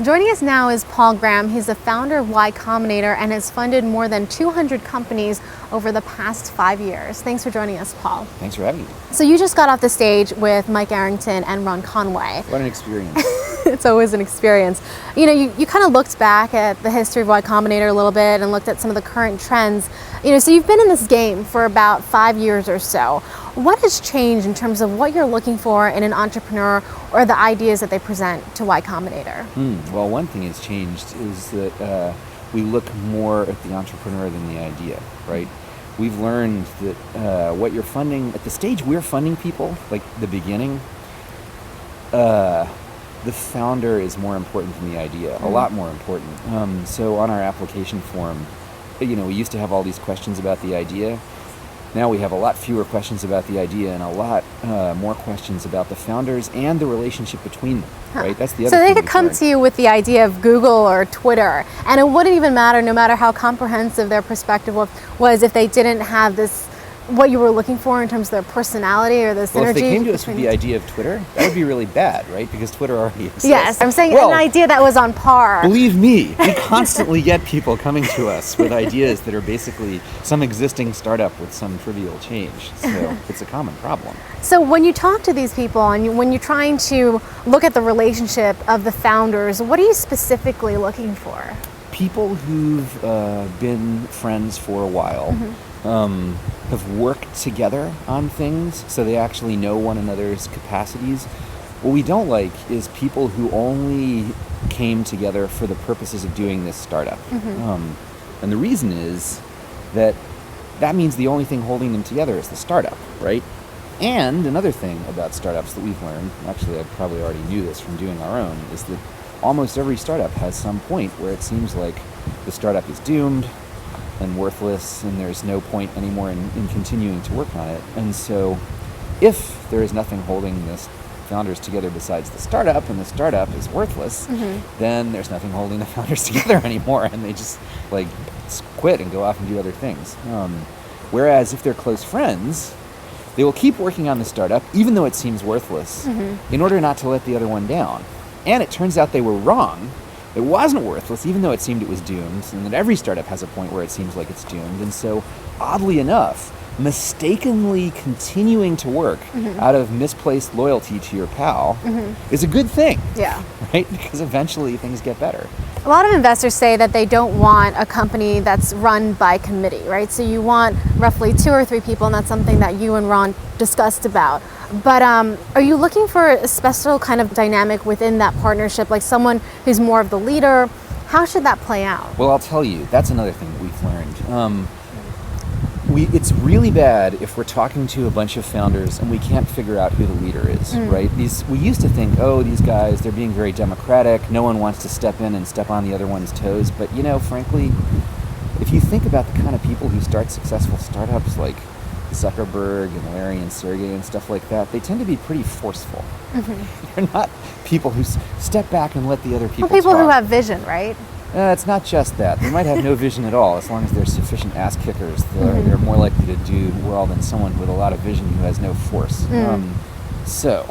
Joining us now is Paul Graham. He's the founder of Y Combinator and has funded more than 200 companies over the past 5 years. Thanks for joining us, Paul. Thanks for having me. So you just got off the stage with Mike Arrington and Ron Conway. What an experience. It's always an experience. You know, you kind of looked back at the history of Y Combinator a little bit and looked at some of the current trends. You know, so you've been in this game for about 5 years or so. What has changed in terms of what you're looking for in an entrepreneur or the ideas that they present to Y Combinator? Well, one thing that's changed is that we look more at the entrepreneur than the idea, right? We've learned that what you're funding, at the stage we're funding people, like the beginning, the founder is more important than the idea, a lot more important. So on our application form, you know, we used to have all these questions about the idea. Now we have a lot fewer questions about the idea and a lot more questions about the founders and the relationship between them, right? That's the other thing. So they could come to you with the idea of Google or Twitter, and it wouldn't even matter, no matter how comprehensive their perspective was, if they didn't have this, what you were looking for in terms of their personality or the synergy. Well, if they came to us with the idea of Twitter, that would be really bad, right? Because Twitter already exists. Yes, I'm saying an idea that was on par. Believe me, we constantly get people coming to us with ideas that are basically some existing startup with some trivial change. So it's a common problem. So when you talk to these people and when you're trying to look at the relationship of the founders, what are you specifically looking for? People who've been friends for a while. Have worked together on things, so they actually know one another's capacities. What we don't like is people who only came together for the purposes of doing this startup. And the reason is that means the only thing holding them together is the startup, right? And another thing about startups that we've learned, actually I probably already knew this from doing our own, is that almost every startup has some point where it seems like the startup is doomed and worthless, and there's no point anymore in continuing to work on it. And so if there is nothing holding the founders together besides the startup, and the startup is worthless, then there's nothing holding the founders together anymore, and they just like quit and go off and do other things. Whereas if they're close friends, they will keep working on the startup even though it seems worthless, in order not to let the other one down. And it turns out they were wrong. It wasn't worthless, even though it seemed it was doomed, and that every startup has a point where it seems like it's doomed. And so, oddly enough, mistakenly continuing to work out of misplaced loyalty to your pal is a good thing. Yeah. Right? Because eventually things get better. A lot of investors say that they don't want a company that's run by committee, right? So you want roughly 2 or 3 people, and that's something that you and Ron discussed about. But are you looking for a special kind of dynamic within that partnership, like someone who's more of the leader? How should that play out? Well, I'll tell you, that's another thing that we've learned. It's really bad if we're talking to a bunch of founders and we can't figure out who the leader is, right? We used to think, oh, these guys, they're being very democratic. No one wants to step in and step on the other one's toes. But, you know, frankly, if you think about the kind of people who start successful startups like Zuckerberg and Larry and Sergey and stuff like that, they tend to be pretty forceful. They're not people who step back and let the other people people talk. who have vision, right? It's not just that. They might have no vision at all. As long as they're sufficient ass kickers, they're more likely to do well than someone with a lot of vision who has no force. So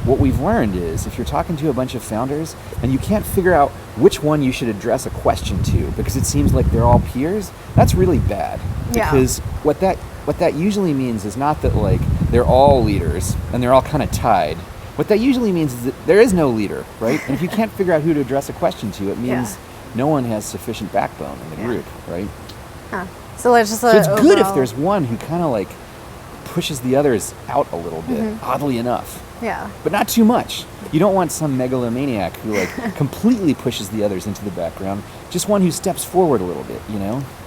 what we've learned is if you're talking to a bunch of founders and you can't figure out which one you should address a question to because it seems like they're all peers, that's really bad. Yeah. Because what that usually means is not that like they're all leaders and they're all kind of tied. What that usually means is that there is no leader, right? And if you can't figure out who to address a question to, it means no one has sufficient backbone in the group, right? So let's just So it's good if there's one who kind of like pushes the others out a little bit, oddly enough. Yeah. But not too much. You don't want some megalomaniac who like completely pushes the others into the background. Just one who steps forward a little bit, you know?